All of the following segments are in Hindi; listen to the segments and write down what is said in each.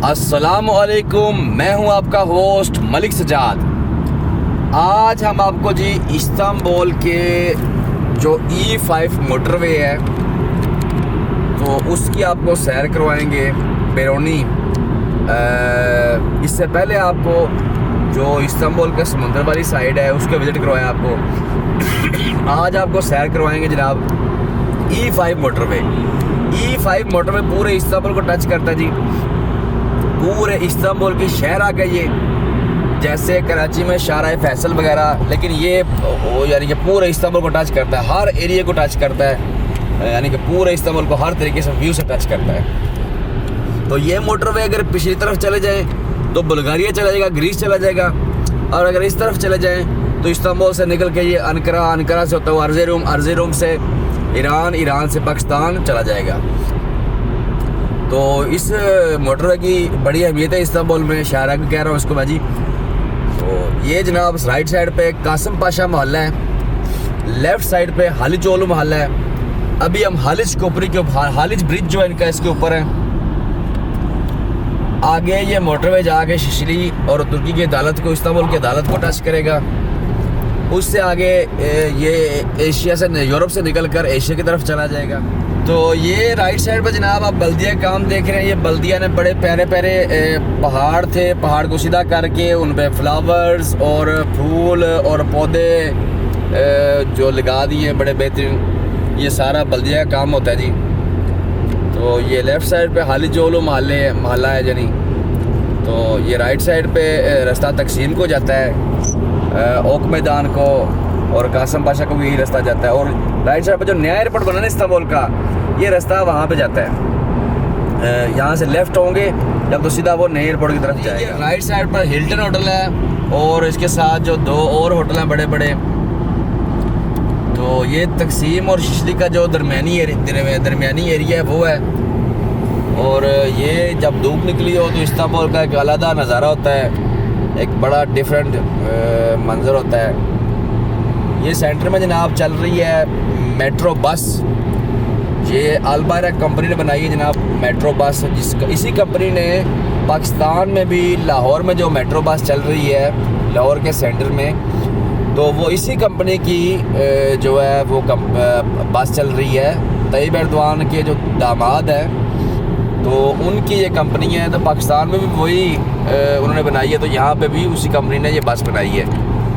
अस्सलामुअलैकुम, मैं हूं आपका होस्ट मलिक सजाद। आज हम आपको जी इस्तांबुल के जो E5 मोटरवे है तो उसकी आपको सैर करवाएंगे बेरोनी। इससे पहले आपको जो इस्तांबुल के समुंदर वाली साइड है उसके विज़िट करवाएं आपको। आज आपको सैर करवाएंगे जनाब E5 मोटरवे। E5 मोटरवे पूरे इस्तांबुल को टच करता है जी। पूरे इस्तांबुल की शहर आ गई ये, जैसे कराची में शाहराह फैसल वगैरह, लेकिन ये यानी कि पूरे इस्तांबुल को टच करता है, हर एरिया को टच करता है, यानी कि पूरे इस्तांबुल को हर तरीके से व्यू से टच करता है। तो ये मोटरवे अगर पिछली तरफ चले जाएं तो बुल्गारिया चला जाएगा, ग्रीस चला जाएगा, और अगर इस तरफ चले जाएं तो इस्तांबुल से निकल के ये अनकरा से होता है अर्ज़ेरुम से ईरान से पाकिस्तान चला जाएगा। तो इस मोटरवे की बड़ी अहमियत है इस्तांबुल में, शाहरा को कह रहा हूँ इसको मैं जी। तो ये जनाब राइट साइड पे कासिम पाशा मोहल्ला है, लेफ़्ट साइड पे हालिचोलू मोहल्ला है। अभी हम हालिज कोपरी के हालिज ब्रिज जो है इनका इसके ऊपर है। आगे ये मोटरवे जाके शिशली और तुर्की की अदालत को, इस्तांबुल की अदालत को टच करेगा। उससे आगे ये एशिया से, यूरोप से निकल कर एशिया की तरफ चला जाएगा। तो ये राइट साइड पर जनाब आप बल्दिया काम देख रहे हैं। ये बल्दिया ने बड़े प्यारे पहाड़ थे, पहाड़ को सीधा करके उन पर फ्लावर्स और फूल और पौधे जो लगा दिए बड़े बेहतरीन। ये सारा बल्दिया का काम होता है जी। तो ये लेफ़्ट साइड पे हालिजोलू मोहल्ला है जानी। तो ये राइट साइड पे रास्ता तकसीम को जाता है, ओक मैदान को और कासिम पाशा को भी यही रास्ता जाता है। और राइट साइड पे जो नया एयरपोर्ट बना है इस्तांबुल का, ये रास्ता वहाँ पे जाता है। यहाँ से लेफ़्ट होंगे जब तो सीधा वो नए एयरपोर्ट की तरफ जाएगा। राइट साइड पर हिल्टन होटल है और इसके साथ जो दो और होटल हैं बड़े बड़े। तो ये तकसीम और शिशली का जो दरमियानी एरिया है वो है। और ये जब धूप निकली हो तो इस्तांबुल का एक अलग नज़ारा होता है, एक बड़ा डिफरेंट मंजर होता है। ये सेंटर में जनाब चल रही है मेट्रो बस। ये अलबारा कंपनी ने बनाई है जनाब मेट्रो बस, इसी कंपनी ने पाकिस्तान में भी लाहौर में जो मेट्रो बस चल रही है लाहौर के सेंटर में, तो वो इसी कंपनी की जो है वो बस चल रही है। तैयब एर्दवान के जो दामाद हैं तो उनकी ये कंपनी है। तो पाकिस्तान में भी वही उन्होंने बनाई है, तो यहाँ पे भी उसी कंपनी ने ये बस बनाई है।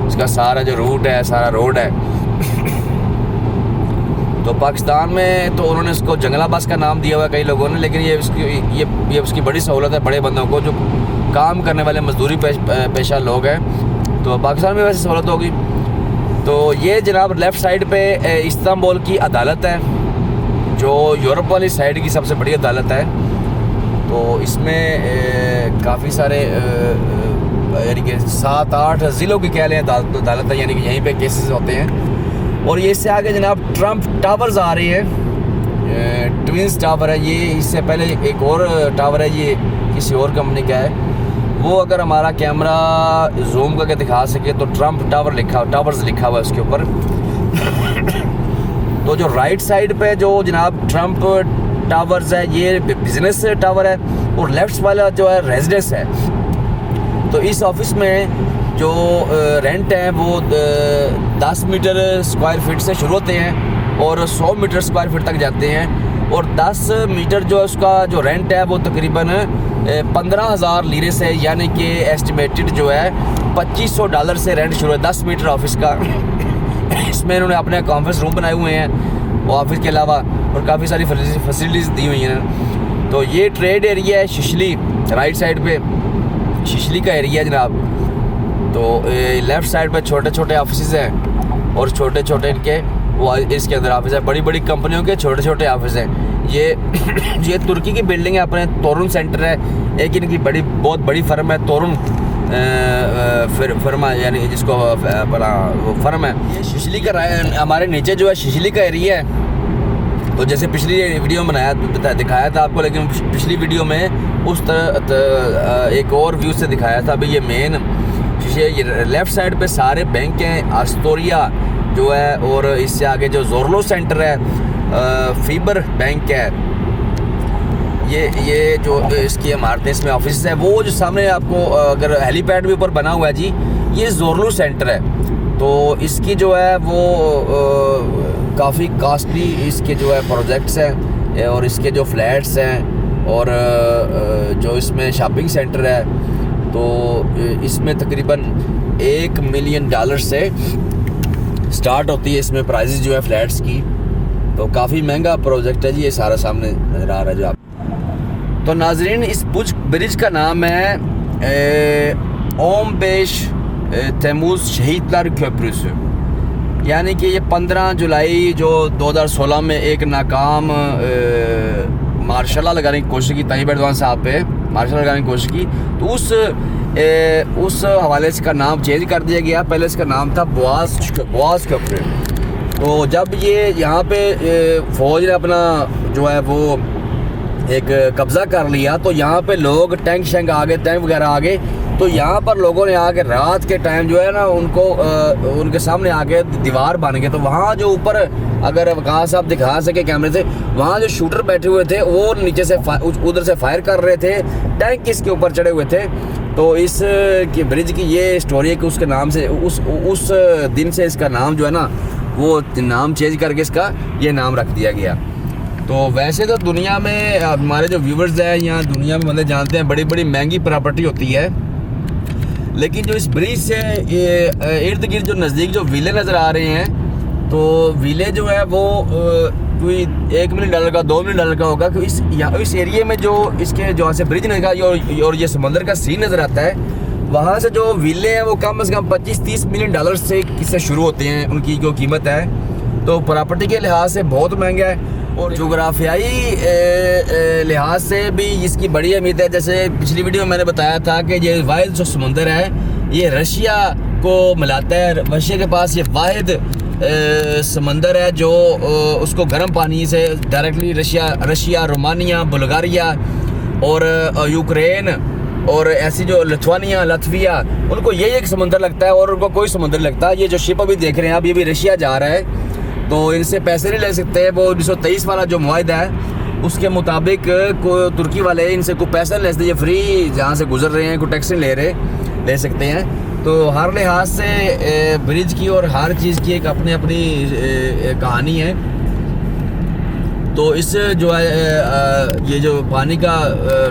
इसका सारा जो रूट है, सारा रोड है। तो पाकिस्तान में तो उन्होंने इसको जंगला बस का नाम दिया हुआ है कई लोगों ने, लेकिन ये उसकी बड़ी सहूलत है बड़े बंदों को जो काम करने वाले मजदूरी पेशा लोग हैं। तो पाकिस्तान में वैसे सहूलत होगी। तो ये जनाब लेफ़्ट साइड पे इस्तांबुल की अदालत है, जो यूरोप वाली साइड की सबसे बड़ी अदालत है। तो इसमें काफ़ी सारे यानी कि 7-8 ज़िलों की कह लें अदालत है, यानी कि यहीं पे केसेस होते हैं। और ये इससे आगे जनाब ट्रम्प टावर्स आ रही है, ट्विंस टावर है ये। इससे पहले एक और टावर है, ये किसी और कंपनी का है। वो अगर हमारा कैमरा जूम करके दिखा सके तो ट्रम्प टावर्स लिखा हुआ है उसके ऊपर। तो जो राइट साइड पे जो जनाब ट्रम्प टावर्स है ये बिजनेस टावर है, और लेफ्ट वाला जो है रेजिडेंस है। तो इस ऑफिस में जो रेंट है वो 10 मीटर स्क्वायर फीट से शुरू होते हैं और 100 मीटर स्क्वायर फीट तक जाते हैं। और 10 मीटर जो उसका जो रेंट है वो तकरीबन 15,000 लीरे से, यानी कि एस्टिमेटेड जो है $2500 से रेंट शुरू है 10 मीटर ऑफिस का। इसमें इन्होंने अपने कॉन्फ्रेंस रूम बनाए हुए हैं ऑफिस के अलावा, और काफ़ी सारी फैसिलिटीज़ दी हुई हैं। तो ये ट्रेड एरिया है शिशली, राइट साइड पे शिशली का एरिया जनाब। तो लेफ़्ट साइड पे छोटे छोटे ऑफिस हैं और छोटे छोटे इनके वो इसके अंदर ऑफिस है। बड़ी बड़ी कंपनियों के छोटे छोटे ऑफिस हैं। ये तुर्की की बिल्डिंग है, अपने तोरुन सेंटर है। एक इनकी बहुत बड़ी फर्म है तोरुन फर्म, यानी जिसको बड़ा वो फर्म है। ये शिशली का हमारे नीचे जो है शिशली का एरिया है। तो जैसे पिछली वीडियो में दिखाया था आपको, लेकिन पिछली वीडियो में उस तरह एक और व्यू से दिखाया था। अभी ये मेन ये लेफ़्ट साइड पे सारे बैंक हैं, आस्तोरिया जो है, और इससे आगे जो जोरलो सेंटर है, फीबर बैंक है। ये जो इसकी इमारतें, इसमें ऑफिस है, वो जो सामने आपको अगर हेलीपैड भी ऊपर बना हुआ है जी, ये जोरलू सेंटर है। तो इसकी जो है वो काफ़ी कॉस्टली इसके जो है प्रोजेक्ट्स हैं और इसके जो फ्लैट्स हैं और जो इसमें शॉपिंग सेंटर है, तो इसमें तकरीबन $1 मिलियन से स्टार्ट होती है इसमें प्राइजेज़ जो है फ्लैट्स की। तो काफ़ी महंगा प्रोजेक्ट है जी, ये सारा सामने नज़र आ रहा है जो आप। तो नाजरीन, इस ब्रिज का नाम है ओम बेश तैमूज़ शहीदlar köprüsü, यानी कि ये 15 जुलाई जो 2016 में एक नाकाम मार्शल लगाने की कोशिश की ताइब एर्दोगान साहब पे, मार्शल लगाने की कोशिश की, तो उस हवाले से इसका नाम चेंज कर दिया गया। पहले इसका नाम था बोआज köprü। तो जब ये यहाँ पे फ़ौज ने अपना जो है वो एक कब्ज़ा कर लिया, तो यहाँ पे लोग टैंक शैंक आ गए, टैंक वगैरह आ गए। तो यहाँ पर लोगों ने आके रात के टाइम जो है ना उनको उनके सामने आके दीवार बन गए। तो वहाँ जो ऊपर, अगर वकास साहब दिखा सके कैमरे से, वहाँ जो शूटर बैठे हुए थे वो नीचे से उधर से फायर कर रहे थे, टैंक इसके ऊपर चढ़े हुए थे। तो इस की ब्रिज की ये स्टोरी है कि उसके नाम से उस दिन से इसका नाम जो है ना वो नाम चेंज करके इसका ये नाम रख दिया गया। तो वैसे तो दुनिया में हमारे जो व्यूवर्स हैं यहाँ दुनिया में मतलब जानते हैं बड़ी बड़ी महंगी प्रॉपर्टी होती है, लेकिन जो इस ब्रिज से इर्द गिर्द जो नज़दीक जो विले नज़र आ रहे हैं, तो विले जो है वो कोई $1 मिलियन का, $2 मिलियन का होगा। कि इस एरिए में जो इसके जो से ब्रिज नज़र और ये समंदर का सीन नज़र आता है, वहाँ से जो विले हैं वो कम से कम $25-30 मिलियन से इससे शुरू होते हैं, उनकी जो कीमत है। तो प्रॉपर्टी के लिहाज से बहुत महंगा है और जोग्राफियाई लिहाज से भी इसकी बड़ी अहमियत है। जैसे पिछली वीडियो में मैंने बताया था कि ये वाहिद जो समुंदर है ये रशिया को मिलाता है। रशिया के पास ये वाहिद समंदर है जो उसको गर्म पानी से डायरेक्टली रशिया, रोमानिया, बुल्गारिया और यूक्रेन और ऐसी जो लथविया उनको ये एक समंदर लगता है और उनको कोई समंदर लगता है। ये जो शिप अभी देख रहे हैं आप, ये भी रशिया जा रहा है, तो इनसे पैसे नहीं ले सकते। वो 1923 वाला जो मुआहदा है उसके मुताबिक तुर्की वाले इनसे कोई पैसा नहीं ले सकते, ये फ्री जहाँ से गुजर रहे हैं, कोई टैक्स नहीं ले सकते हैं। तो हर लिहाज से ब्रिज की और हर चीज़ की एक अपनी कहानी है। तो इस जो है ये जो पानी का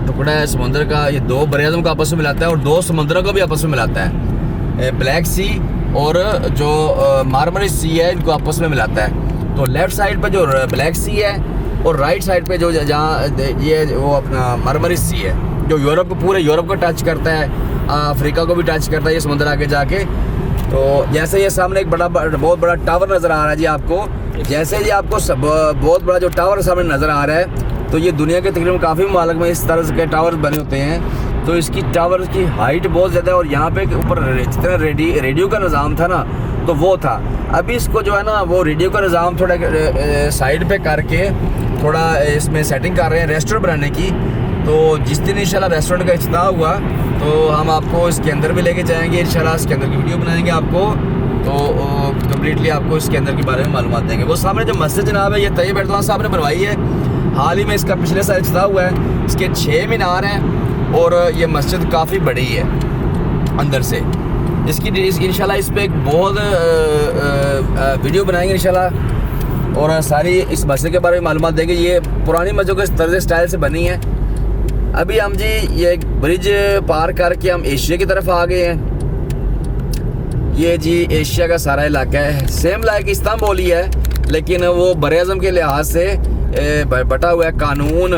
टुकड़ा है समुंदर का, ये दो बरेआज़म को आपस में मिलाता है और दो समुंदरों को भी आपस में मिलाता है, ब्लैक सी और जो मार्मरिस सी है, इनको आपस में मिलाता है। तो लेफ़्ट साइड पे जो ब्लैक सी है और राइट साइड पे जो जहाँ ये वो अपना मार्मरिस सी है, जो यूरोप को, पूरे यूरोप को टच करता है, अफ्रीका को भी टच करता है ये समुंदर आगे जाके। तो जैसे ये सामने एक बहुत बड़ा टावर नज़र आ रहा है जी आपको, जैसे ही आपको बहुत बड़ा जो टावर सामने नज़र आ रहा है, तो ये दुनिया के तकरीबन काफ़ी ममालिक में इस तरह के टावर बने होते हैं। तो इसकी टावर की हाइट बहुत ज़्यादा है और यहाँ पे ऊपर जितना रेडियो का निज़ाम था ना तो वो था। अभी इसको जो है ना वो रेडियो का निज़ाम थोड़ा साइड पे करके थोड़ा इसमें सेटिंग कर रहे हैं रेस्टोरेंट बनाने की। तो जिस दिन इंशाल्लाह रेस्टोरेंट का इफ्तिताह हुआ तो हम आपको इसके अंदर भी लेके जाएंगे, इंशाल्लाह इसके अंदर की वीडियो बनाएंगे आपको, तो कम्प्लीटली आपको इसके अंदर के बारे में मालूमात देंगे। वो सामने जो मस्जिद जनाब है ये ताइब एर्दोगान साहब ने बनवाई है, हाल ही में इसका पिछले साल इफ्तिताह हुआ है। इसके 6 मीनार हैं और ये मस्जिद काफ़ी बड़ी है अंदर से। इसकी इंशाल्लाह इस पर एक बहुत वीडियो बनाएंगे इंशाल्लाह और सारी इस मस्जिद के बारे में मालूमात देंगे। ये पुरानी मस्जिद के तर्ज स्टाइल से बनी है। अभी हम जी ये ब्रिज पार करके हम एशिया की तरफ आ गए हैं। ये जी एशिया का सारा इलाका है, सेम लाइक इस्तांबुल ही है, लेकिन वो बरेआज़म के लिहाज से बटा हुआ है। कानून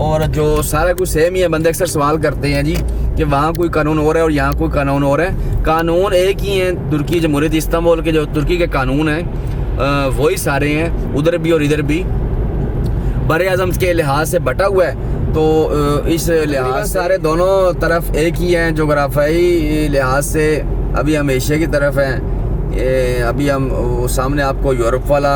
और जो सारा कुछ सेम ही है। बंदे अक्सर सवाल करते हैं जी कि वहाँ कोई कानून और है और यहाँ कोई कानून और है। कानून एक ही है, तुर्की जमहूरियत इस्तांबुल के जो तुर्की के कानून हैं वही सारे हैं, उधर भी और इधर भी। बरेआज़म के लिहाज से बटा हुआ है, तो इस लिहाज सारे दोनों तरफ एक ही हैं जोग्राफियाई लिहाज से। अभी हम एशिया की तरफ हैं। अभी हम सामने आपको यूरोप वाला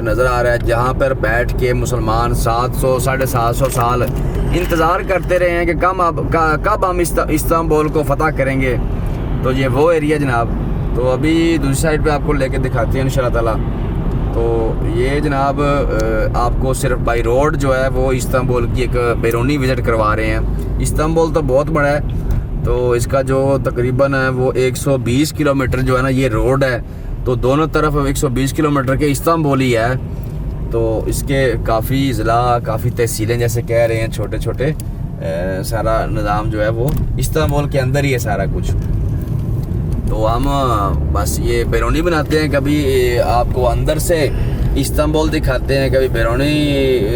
नज़र आ रहा है, जहाँ पर बैठ के मुसलमान 700-750 साल इंतज़ार करते रहे हैं कि कब हम इस्तांबुल को फ़तह करेंगे। तो ये वो एरिया जनाब। तो अभी दूसरी साइड पे आपको लेके दिखाते हैं इंशाल्लाह ताला। तो ये जनाब आपको सिर्फ बाई रोड जो है वो इस्तांबुल की एक बैरूनी विज़िट करवा रहे हैं। इस्तांबुल तो बहुत बड़ा है, तो इसका जो तकरीबन है वो 120 किलोमीटर जो है ना ये रोड है, तो दोनों तरफ 120 किलोमीटर के इस्तांबुल ही है। तो इसके काफ़ी ज़िला, काफ़ी तहसीलें जैसे कह रहे हैं, छोटे छोटे सारा निज़ाम जो है वो इस्तांबुल के अंदर ही है सारा कुछ। तो हम बस ये बैरूनी बनाते हैं, कभी आपको अंदर से इस्तांबुल दिखाते हैं, कभी बैरूनी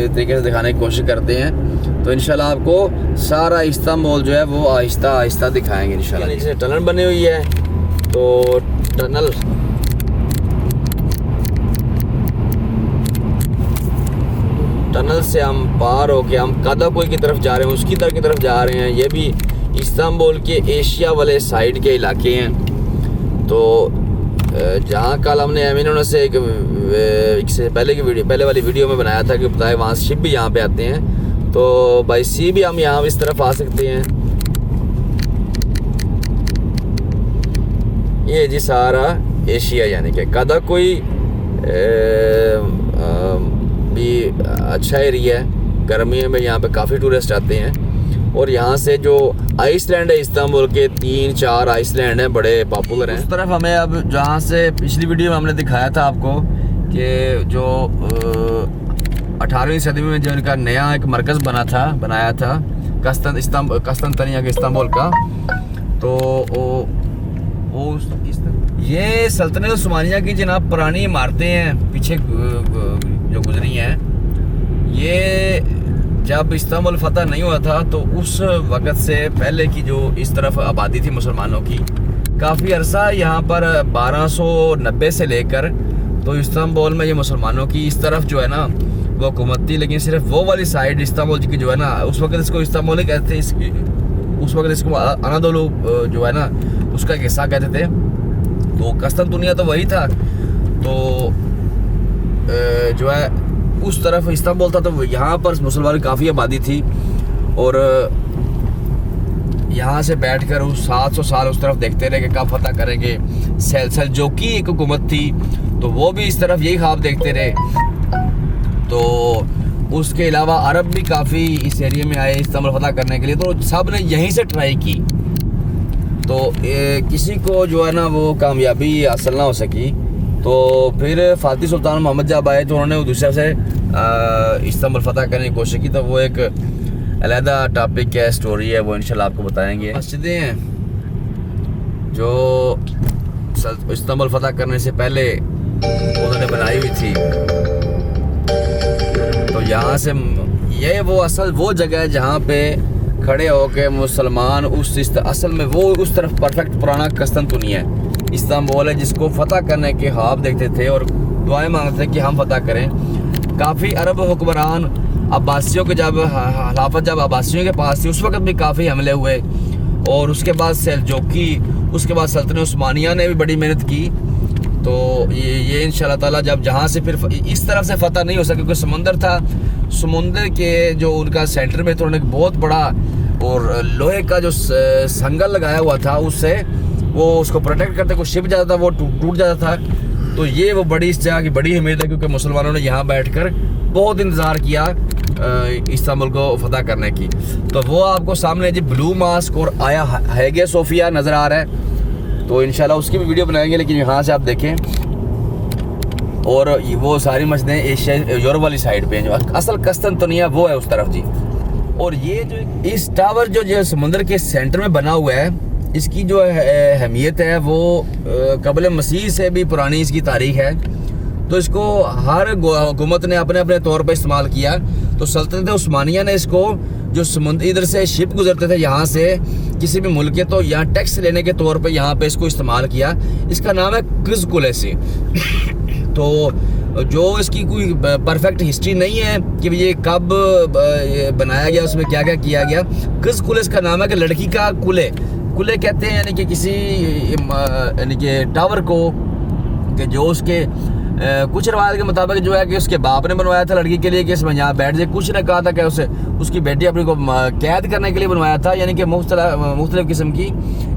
तरीके से दिखाने की कोशिश करते हैं। तो इंशाल्लाह आपको सारा इस्तांबुल जो है वो आहिस्ता आहिस्ता दिखाएंगे इंशाल्लाह। नीचे टनल बनी हुई है, तो टनल से हम पार होके हम कादाकोई की तरफ जा रहे हैं, उसकी तरफ जा रहे हैं। ये भी इस्तांबुल के एशिया वाले साइड के इलाके हैं। तो जहाँ कल हमने एमिनो से एक पहले वाली वीडियो में बनाया था कि बताए वहाँ शिप भी यहाँ पे आते हैं, तो बाई सी भी हम यहाँ इस तरफ आ सकते हैं। ये जी सारा एशिया, यानी कि कादाकोई भी अच्छा एरिया है। गर्मियों में यहाँ पे काफ़ी टूरिस्ट आते हैं, और यहाँ से जो आइसलैंड है इस्तांबुल के 3-4 आइसलैंड हैं, बड़े पॉपुलर हैं। उस तरफ हमें अब जहाँ से पिछली वीडियो में हमने दिखाया था आपको कि जो 18वीं सदी में जो इनका नया एक मरकज़ बनाया था कस्तंतनिया के इस्तांबुल का, तो वो ये सल्तनत उस्मानिया की जनाब पुरानी इमारतें हैं पीछे जो गुजरी हैं। ये जब इस्तांबुल फतह नहीं हुआ था तो उस वक़्त से पहले की जो इस तरफ आबादी थी मुसलमानों की, काफ़ी अरसा यहाँ पर 1290 से लेकर तो इस्तांबुल में ये मुसलमानों की इस तरफ जो है ना वो हुकूमत थी। लेकिन सिर्फ वो वाली साइड इस्तांबुल की जो है ना, उस वक़्त इसको इस्तांबुल ही कहते थे, उस वक़्त इसको अनादोलू जो है ना उसका एक हिस्सा कहते थे। तो कस्तंतुनिया तो वही था, तो जो है उस तरफ इस्तांबुल था, तो यहाँ पर मुसलमान काफ़ी आबादी थी। और यहाँ से बैठकर उस 700 साल उस तरफ देखते रहे कि कब फतह करेंगे। सेल्जोकी एक हुकूमत थी, तो वो भी इस तरफ यही ख्वाब देखते रहे। तो उसके अलावा अरब भी काफ़ी इस एरिया में आए इस्तांबुल फतह करने के लिए, तो सब ने यहीं से ट्राई की। तो किसी को जो है ना वो कामयाबी हासिल ना हो सकी, तो फिर फातिह सुल्तान मोहम्मद जब आए तो उन्होंने दूसरे से इस्तांबुल फतह करने की कोशिश की। तो वो एक अलहदा टॉपिक है, स्टोरी है, वो इंशाल्लाह आपको बताएंगे। मस्जिदें हैं जो इस्तांबुल फतह करने से पहले उन्होंने बनाई हुई थी। तो यहाँ से ये वो जगह है जहाँ पे खड़े होके मुसलमान असल में वो उस तरफ परफेक्ट पुराना कस्तंतुनिया है इस्तांबुल है, जिसको फतह करने के ख्वाब देखते थे और दुआएं मांगते थे कि हम फतह करें। काफ़ी अरब हुक्मरान अब्बासियों के जब खिलाफत जब अब्बासियों के पास थी, उस वक्त भी काफ़ी हमले हुए। और उसके बाद सेल्जोकी, उसके बाद सल्तनत उस्मानिया ने भी बड़ी मेहनत की। तो ये इंशाल्लाह ताला जब जहाँ से फिर इस तरफ से फतह नहीं हो सका क्योंकि समुंदर था, समुंदर के जो उनका सेंटर में तो उन्होंने बहुत बड़ा और लोहे का जो संगल लगाया हुआ था, उससे वो उसको प्रोटेक्ट करते, कोई शिप जाता था वो टूट जाता था। तो ये वो बड़ी इस जगह की बड़ी अहमियत है, क्योंकि मुसलमानों ने यहाँ बैठकर बहुत इंतज़ार किया इस्तांबुल को फतह करने की। तो वो आपको सामने जी ब्लू मास्क और आया हैगिया सोफिया नज़र आ रहा है, तो इंशाल्लाह उसकी भी वीडियो बनाएंगे। लेकिन यहाँ से आप देखें, और वो सारी मस्जिदें एशिया यूरोप वाली साइड पे हैं, जो असल कस्तंतुनिया वो है उस तरफ जी। और ये जो इस टावर जो समुद्र के सेंटर में बना हुआ है, इसकी जो अहमियत है वो कबल मसीह से भी पुरानी इसकी तारीख है। तो इसको हर हुकूमत ने अपने अपने तौर पे इस्तेमाल किया। तो सल्तनत उस्मानिया ने इसको जो समुद्र इधर से शिप गुजरते थे यहाँ से किसी भी मुल्क के, तो यहाँ टैक्स लेने के तौर पे यहाँ पे इसको इस्तेमाल किया। इसका नाम है किज़कुलेसी। तो जो इसकी कोई परफेक्ट हिस्ट्री नहीं है कि ये कब बनाया गया, उसमें क्या क्या किया गया। किज़कुलेस का नाम है कि लड़की का कुले कहते हैं, यानी कि किसी यानी कि टावर को कि जो उसके कुछ रवायत के मुताबिक जो है कि उसके बाप ने बनवाया था लड़की के लिए कि इसमें यहाँ बैठ जाए। कुछ ने कहा था कि उसे उसकी बेटी अपनी को कैद करने के लिए बनवाया था, यानी कि मुख्तलिफ किस्म की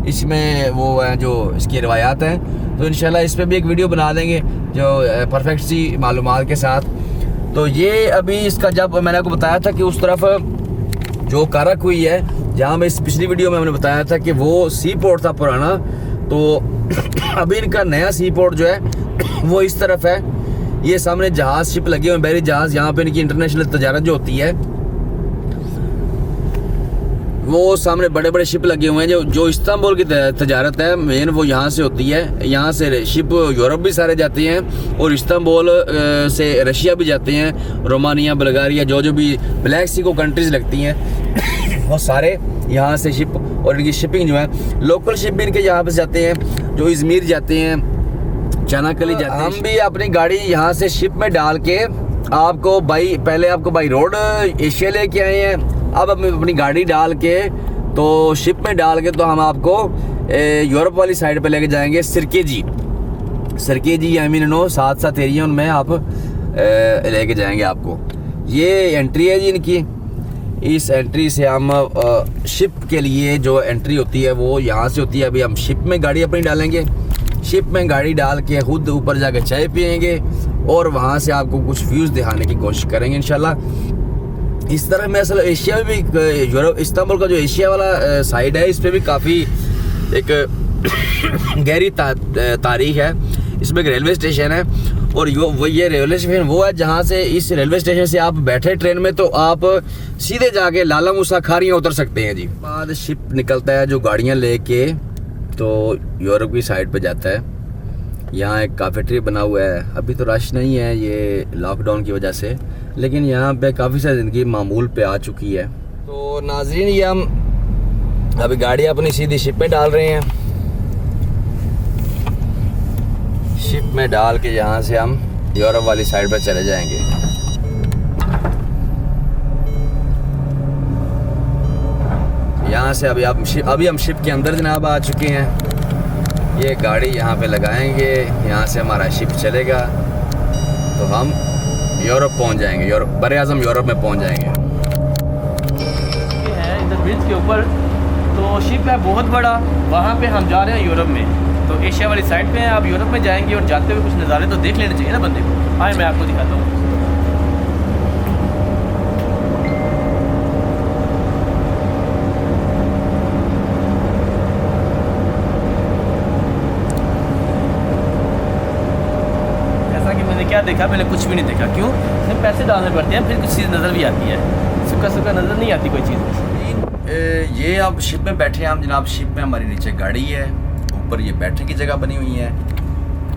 इसमें वो हैं जो इसकी रिवायात हैं। तो इंशाल्लाह इस पर भी एक वीडियो बना देंगे जो परफेक्ट सी मालूमात के साथ। तो ये अभी इसका जब मैंने आपको बताया था कि उस तरफ जो कारक हुई है, जहाँ मैं इस पिछली वीडियो में हमने बताया था कि वो सी पोर्ट था पुराना, तो अभी इनका नया सी पोर्ट जो है वो इस तरफ है। ये सामने जहाज शिप लगे हुए हैं, बहरी जहाज, यहाँ पे इनकी इंटरनेशनल तजारत जो होती है वो सामने बड़े बड़े शिप लगे हुए हैं। जो इस्तांबुल की तजारत है मेन वो यहाँ से होती है। यहाँ से शिप यूरोप भी सारे जाते हैं और इस्तांबुल से रशिया भी जाते हैं, रोमानिया, बुल्गारिया, जो भी ब्लैक सी को कंट्रीज लगती हैं वो सारे यहाँ से शिप, और इनकी शिपिंग जो है लोकल शिप भी इनके यहाँ पे जाते हैं, जो इजमीर जाते हैं, चनाकली जाते हैं। हम भी अपनी गाड़ी यहाँ से शिप में डाल के आपको पहले आपको बाई रोड एशिया लेके आए हैं। अब अपनी गाड़ी डाल के तो शिप में डाल के तो हम आपको यूरोप वाली साइड पे लेके जाएंगे, सिरकेजी आई मीन नो 7 एरिया उनमें आप लेके जाएंगे आपको। ये एंट्री है जी इनकी। इस एंट्री से हम शिप के लिए जो एंट्री होती है वो यहाँ से होती है। अभी हम शिप में गाड़ी अपनी डालेंगे, शिप में गाड़ी डाल के खुद ऊपर जाके चाय पियेंगे और वहाँ से आपको कुछ व्यूज़ दिखाने की कोशिश करेंगे इंशाल्लाह। इस तरह में असल एशिया में भी यूरोप, इस्तांबुल का जो एशिया वाला साइड है इस पर भी काफ़ी एक गहरी तारीख है। इसमें एक रेलवे स्टेशन है और ये रेलवे स्टेशन वो है जहाँ से, इस रेलवे स्टेशन से आप बैठे ट्रेन में तो आप सीधे जाके लाला मूसा खारियाँ उतर सकते हैं जी। बाद शिप निकलता है जो गाड़ियाँ लेके तो यूरोप की साइड पे जाता है। यहाँ एक कैफेटेरिया बना हुआ है, अभी तो रश नहीं है ये लॉकडाउन की वजह से, लेकिन यहाँ पे काफ़ी सारी ज़िंदगी मामूल पे आ चुकी है। तो नाज़रीन ये हम अभी गाड़ी अपनी सीधी शिप में डाल रहे हैं। शिप में डाल के यहाँ से हम यूरोप वाली साइड पर चले जाएंगे। यहाँ से अभी हम शिप के अंदर जनाब आ चुके हैं। ये गाड़ी यहाँ पे लगाएंगे, यहाँ से हमारा शिप चलेगा तो हम यूरोप पहुँच जाएंगे, बर-ए-आज़म यूरोप में पहुँच जाएंगे। ये है इधर ब्रिज के ऊपर तो शिप है बहुत बड़ा, वहाँ पे हम जा रहे हैं यूरोप में। तो एशिया वाली साइड पे हैं, आप यूरोप में जाएंगे और जाते हुए कुछ नज़ारे तो देख लेने चाहिए ना बंदे को। आए मैं आपको दिखाता हूँ। क्या देखा, मैंने कुछ भी नहीं देखा। क्यों? सिर्फ पैसे डालने पड़ते हैं, फिर कुछ चीज़ नज़र भी आती है, सूखा नज़र नहीं आती कोई चीज़। ये अब शिप में बैठे हैं हम जनाब। शिप में हमारी नीचे गाड़ी है, ऊपर ये बैठने की जगह बनी हुई है।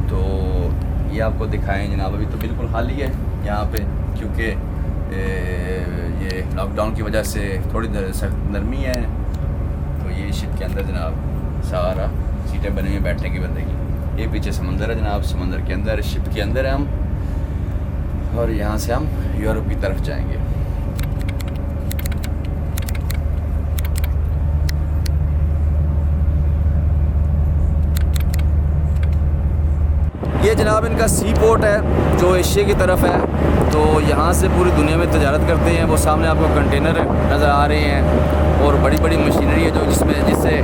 तो ये आपको दिखाएं जनाब। अभी तो बिल्कुल खाली है यहाँ पे, क्योंकि ये लॉकडाउन की वजह से थोड़ी नरमी है। तो ये शिप के अंदर जनाब सारा सीटें बनी हुई हैं बैठने की बंदे की। ये पीछे समंदर है जनाब, समंदर के अंदर शिप के अंदर है हम, और यहाँ से हम यूरोप की तरफ जाएंगे। ये जनाब इनका सी पोर्ट है जो एशिया की तरफ है। तो यहाँ से पूरी दुनिया में तजारत करते हैं। वो सामने आपको कंटेनर नज़र आ रहे हैं और बड़ी बड़ी मशीनरी है जो जिससे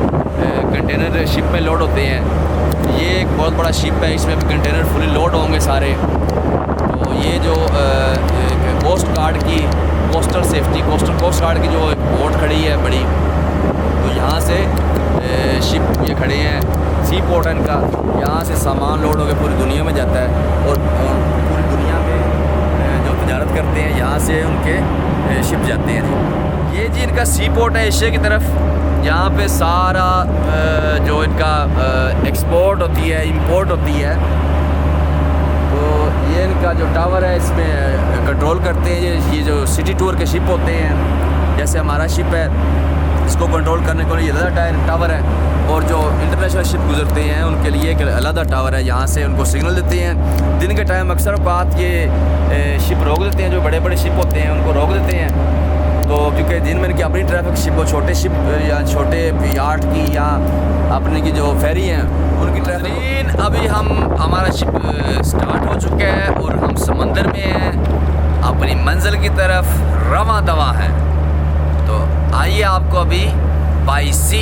कंटेनर शिप में लोड होते हैं। ये एक बहुत बड़ा शिप है, इसमें कंटेनर फुली लोड होंगे सारे। तो ये जो कोस्ट गार्ड की कोस्ट गार्ड की जो बोट खड़ी है बड़ी, तो यहाँ से शिप ये खड़े हैं, सी पोर्ट है इनका। यहाँ से सामान लोड होकर पूरी दुनिया में जाता है और पूरी दुनिया में जो तजारत करते हैं यहाँ से उनके शिप जाते हैं। ये जी इनका सी पोर्ट है एशिया की तरफ। यहाँ पे सारा जो इनका एक्सपोर्ट होती है, इंपोर्ट होती है। तो ये इनका जो टावर है इसमें कंट्रोल करते हैं ये जो सिटी टूर के शिप होते हैं। जैसे हमारा शिप है, इसको कंट्रोल करने के लिए ये अलग टावर है, और जो इंटरनेशनल शिप गुजरते हैं उनके लिए एक अलग टावर है। यहाँ से उनको सिग्नल देते हैं। दिन के टाइम अक्सर बात ये शिप रोक देते हैं, जो बड़े बड़े शिप होते हैं उनको रोक देते हैं। तो क्योंकि दिन में इनकी अपनी ट्रैफिक शिप हो, छोटे शिप या छोटे यार्ड की या अपने की जो फेरी हैं उनकी ट्रैफिक। अभी हमारा शिप स्टार्ट हो चुका है और हम समंदर में हैं, अपनी मंजिल की तरफ रवां दवा हैं। तो आइए आपको अभी बाई सी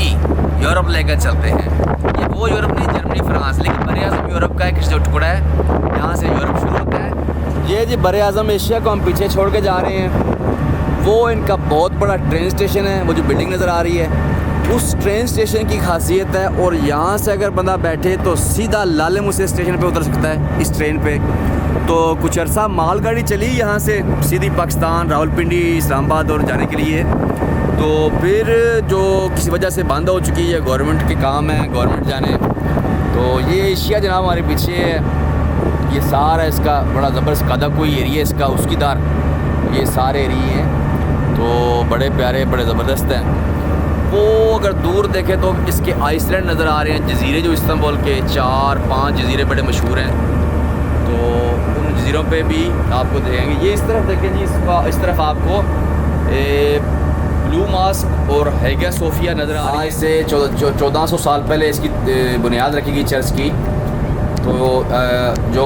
यूरोप लेकर चलते हैं। ये वो यूरोप नहीं जर्मनी फ्रांस, लेकिन बर आज़म यूरोप का एक जो टुकड़ा है, यहाँ से यूरोप शुरू होता है। ये जी बर आज़म एशिया को हम पीछे छोड़ के जा रहे हैं। वो इनका बहुत बड़ा ट्रेन स्टेशन है, वो जो बिल्डिंग नज़र आ रही है उस ट्रेन स्टेशन की खासियत है। और यहाँ से अगर बंदा बैठे तो सीधा लाले मुसे स्टेशन पे उतर सकता है इस ट्रेन पे। तो कुछ अर्सा मालगाड़ी चली यहाँ से सीधी पाकिस्तान, रावलपिंडी, इस्लामाबाद और जाने के लिए। तो फिर जो किसी वजह से बंद हो चुकी है, गवर्नमेंट के काम है, गवर्नमेंट जाने। तो ये एशिया जनाब हमारे पीछे है, ये सारा इसका बड़ा ज़बरदस्त कादा कोई एरिया इसका, उसकी दार ये सारे एरिए हैं। तो बड़े प्यारे, बड़े ज़बरदस्त हैं। वो अगर दूर देखें तो इसके आइसलैंड नज़र आ रहे हैं, जजीरे जो इस्तांबुल के 4-5 जजीरे बड़े मशहूर हैं। तो उन जजीरों पे भी आपको देखेंगे। ये इस तरफ देखें जी, इस तरफ आपको ब्लू मास्क और हैगिया सोफिया नज़र आ रहा है। इससे 1400 साल पहले इसकी बुनियाद रखी गई चर्च की। तो जो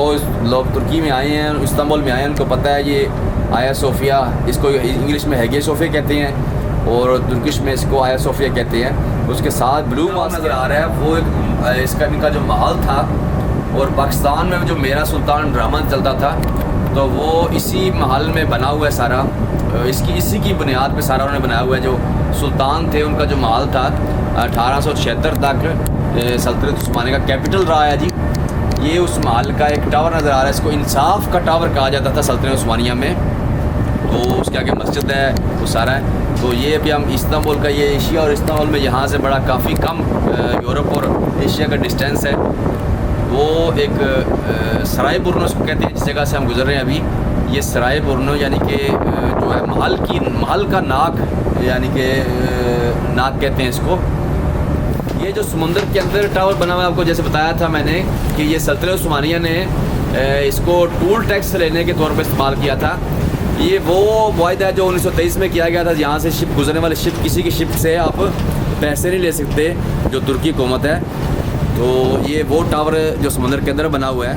लोग तुर्की में आए हैं, इस्तांबुल में आए हैं, उनको पता है ये आया सोफिया, इसको इंग्लिश में हैगिया सोफिया कहते हैं और तुर्किश में इसको आया सोफिया कहते हैं। उसके साथ ब्लू मास्क नज़र आ रहा है, वो एक इसका इनका जो महल था। और पाकिस्तान में जो मेरा सुल्तान ड्रामा चलता था तो वो इसी महल में बना हुआ है सारा, इसी की बुनियाद पे सारा उन्होंने बनाया हुआ है। जो सुल्तान थे उनका जो महल था 1876 तक सल्तनत उस्मानिया का कैपिटल रहा है जी। ये उस महल का एक टावर नज़र आ रहा है, इसको इंसाफ का टावर कहा जाता था सल्तनत उस्मानिया में। तो उसके आगे मस्जिद है, वो सारा है। तो ये अभी हम इस्तांबुल का, ये एशिया और इस्तांबुल में यहाँ से बड़ा काफ़ी कम यूरोप और एशिया का डिस्टेंस है। वो एक सराय बुर्नो उसको कहते हैं, जिस जगह से हम गुजर रहे हैं अभी। ये सराय बुर्नो यानी कि जो है महल का नाक, यानी कि नाक कहते हैं इसको। ये जो समुंदर के अंदर टावर बना हुआ है, आपको जैसे बताया था मैंने कि ये सल्तनत उस्मानिया ने इसको टूल टैक्स लेने के तौर पर इस्तेमाल किया था। ये वो वायदा है जो 1923 में किया गया था। यहाँ से शिप गुजरने वाले शिप, किसी की शिप से आप पैसे नहीं ले सकते, जो तुर्की हुकूमत है। तो ये वो टावर जो समुंदर के अंदर बना हुआ है।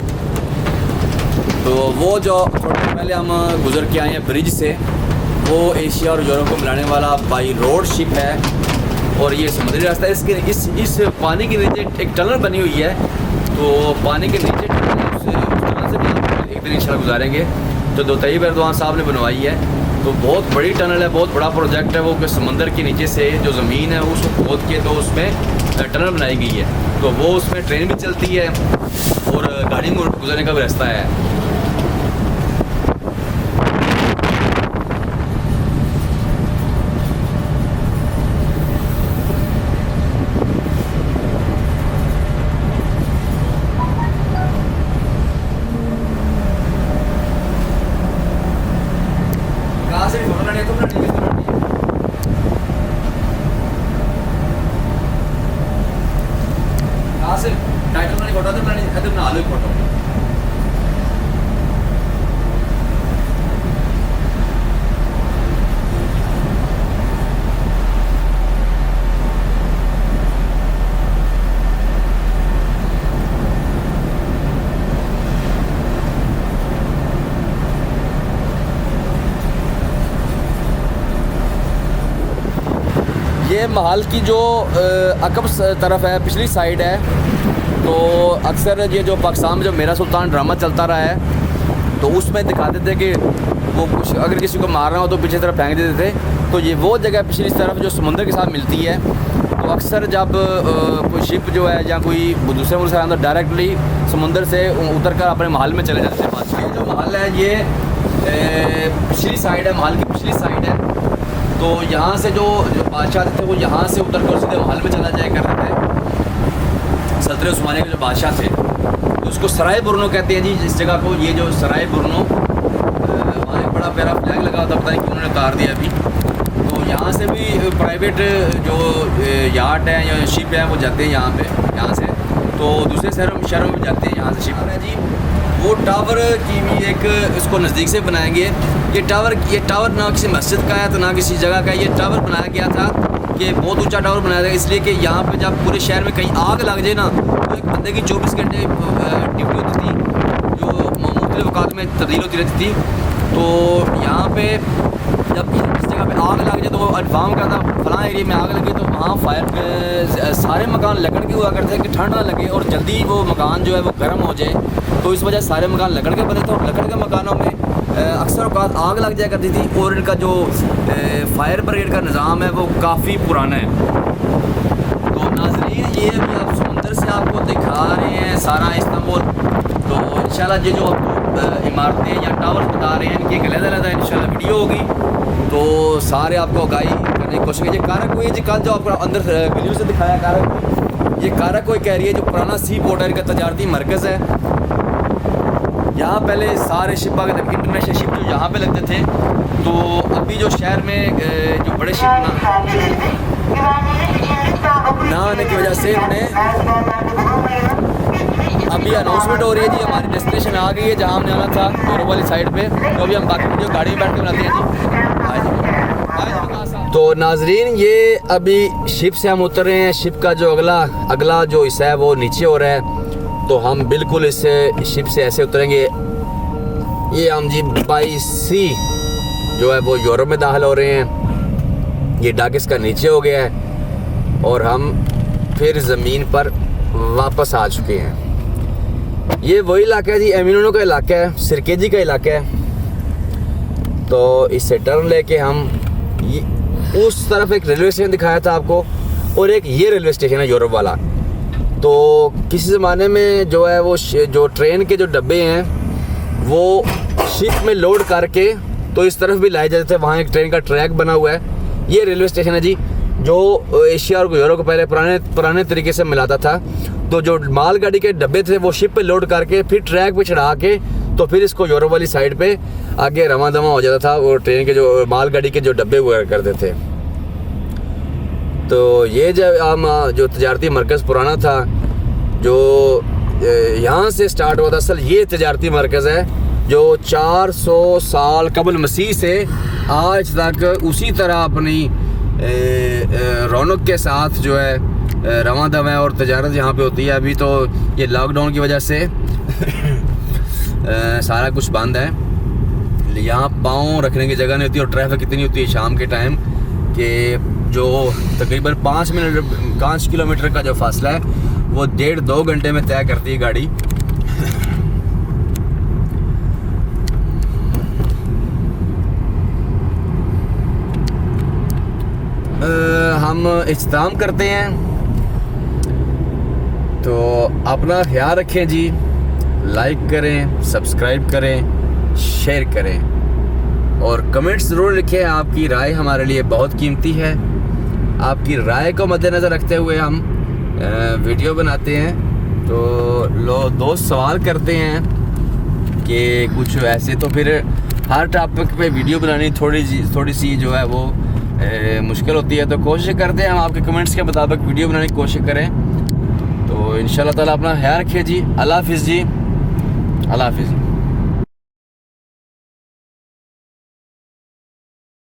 तो वो जो थोड़ा पहले हम गुजर के आए हैं ब्रिज से, वो एशिया और यूरोप को मिलाने वाला बाई रोड शिप है। और ये समुद्री रास्ता है। इसके इस पानी के नीचे एक टनल बनी हुई है। तो पानी के नीचे उस टनल से भी एक दिन इंशाल्लाह गुजारेंगे। तो दोतईब एर्दोआन साहब ने बनवाई है। तो बहुत बड़ी टनल है, बहुत बड़ा प्रोजेक्ट है वो, कि समंदर के नीचे से जो ज़मीन है उसको खोद के तो उसमें टनल बनाई गई है। तो वो उसमें ट्रेन भी चलती है और गाड़ी में गुजरने का भी रास्ता है। ये महल की जो अकब तरफ है, पिछली साइड है। तो अक्सर ये जो पाकिस्तान में जो मेरा सुल्तान ड्रामा चलता रहा है तो उसमें दिखाते थे कि वो कुछ अगर किसी को मारना हो तो पीछे तरफ फेंक देते थे। तो ये वो जगह पिछली तरफ जो समुंदर के साथ मिलती है। तो अक्सर जब कोई शिप जो है या कोई दूसरे मुल्क से अंदर डायरेक्टली समुंदर से उतर कर अपने महल में चले जाते हैं। ये जो महल है ये पिछली साइड है, महल की पिछली साइड है। तो यहाँ से जो बादशाह थे वो यहाँ से उतर कर सीधे महल में चला जाया करते थे। सल्तनत उस्मानिया के जो बादशाह थे तो उसको सराय बुर्नो कहते हैं जी इस जगह को। ये जो सराय बुर्नो, वहाँ एक बड़ा प्यारा फ्लैग लगा होता, पता नहीं कि उन्होंने उतार दिया अभी। तो यहाँ से भी प्राइवेट जो यार्ड है या शिप है वो जाते हैं यहाँ से। तो दूसरे शहरों में भी जाते हैं यहाँ से शिप है जी। वो टावर की भी एक इसको नज़दीक से बनाएंगे। ये टावर ना किसी मस्जिद का है तो ना किसी जगह का। ये टावर बनाया गया था कि बहुत ऊंचा टावर बनाया गया इसलिए कि यहाँ पे जब पूरे शहर में कहीं आग लग जाए ना तो एक बंदे की 24 घंटे ड्यूटी होती थी, जो मुख्तलिफ औकात में तब्दील होती रहती थी। तो यहाँ पे जब इस जगह पे आग लग जाए तो वो इन्फॉर्म करता फलां एरिया में आग लगी, तो वहाँ फायर सारे मकान लकड़ के हुआ करते हैं कि ठंड ना लगे और जल्दी वो मकान जो है वो गर्म हो जाए, तो इस वजह से सारे मकान लकड़ के बने थे। और लकड़ के मकानों में अक्सर औक़ात आग लग जाया करती थी, और इनका जो फायर ब्रिगेड का निज़ाम है वो काफ़ी पुराना है। तो नाज़रीन, ये अभी आप समुंदर से आपको दिखा रहे हैं सारा इस्तांबुल। तो इंशाल्लाह ये जो आपको इमारतें या टावर्स बता रहे हैं इनकी एक अलग-अलग इंशाल्लाह वीडियो होगी, तो सारे आपको आगाही करने की कोशिश कीजिए। कारक को ये जी कल जो आपको अंदर वीडियो से दिखाया कारक, ये कारक को कह रही है जो पुराना सी पोर्ट है, इनका तजारती मरकज़ है। यहाँ पहले सारे शिप आगे इंटरनेशनल शिप जो यहाँ पे लगते थे, तो अभी जो शहर में जो बड़े शिप ना आने की वजह से उन्हें अभी अनाउंसमेंट हो रही है जी, हमारी डेस्टिनेशन आ गई है जहाँ हमने आना था यूरोप वाली साइड पे। तो अभी हम बाकी वीडियो गाड़ी में बैठ के बनाते हैं जी। तो नाजरीन, ये अभी शिप से हम उतर रहे हैं। शिप का जो अगला जो हिस्सा है वो नीचे हो रहा है, तो हम बिल्कुल इस शिप से ऐसे उतरेंगे। ये हम जी बाई सी जो है वो यूरोप में दाखिल हो रहे हैं। ये डक इसका नीचे हो गया है और हम फिर ज़मीन पर वापस आ चुके हैं। ये वही इलाका है जी, एमिनो का इलाका है, सिरकेजी का इलाका है। तो इससे टर्न लेके हम उस तरफ एक रेलवे स्टेशन दिखाया था आपको, और एक ये रेलवे स्टेशन है यूरोप वाला। तो किसी ज़माने में जो है वो जो ट्रेन के जो डब्बे हैं वो शिप में लोड करके तो इस तरफ भी लाए जाते थे। वहाँ एक ट्रेन का ट्रैक बना हुआ है। ये रेलवे स्टेशन है जी, जो एशिया और यूरोप को पहले पुराने तरीके से मिलाता था। तो जो मालगाड़ी के डब्बे थे वो शिप पे लोड करके फिर ट्रैक पे चढ़ा के तो फिर इसको यूरोप वाली साइड पे आगे रवा दवा हो जाता था। वो ट्रेन के जो मालगाड़ी के जो डब्बे हुआ करते थे। तो ये जो तजारती मरकज़ पुराना था, जो यहाँ से स्टार्ट हुआ था, असल ये तजारती मरकज़ है जो 400 साल कबल मसीह से आज तक उसी तरह अपनी रौनक के साथ जो है रवा दवा और तजारत यहाँ पे होती है। अभी तो ये लॉकडाउन की वजह से सारा कुछ बंद है। यहाँ पाँव रखने की जगह नहीं होती और ट्रैफिक इतनी होती है शाम के टाइम कि जो तकरीबन 5 किलोमीटर का जो फासला है वो 1.5-2 घंटे में तय करती है गाड़ी। हम इख्तिताम करते हैं। तो अपना ख्याल रखें जी, लाइक करें, सब्सक्राइब करें, शेयर करें और कमेंट्स ज़रूर लिखें। आपकी राय हमारे लिए बहुत कीमती है। आपकी राय को मद्देनज़र रखते हुए हम वीडियो बनाते हैं। तो दोस्त सवाल करते हैं कि कुछ ऐसे, तो फिर हर टॉपिक पे वीडियो बनानी थोड़ी सी जो है वो मुश्किल होती है। तो कोशिश करते हैं हम आपके कमेंट्स के मुताबिक वीडियो बनाने की कोशिश करें। तो इंशाल्लाह ताला अपना ख्याल रखिए जी। अल्लाह हाफिज़ जी, अल्लाह हाफिज़।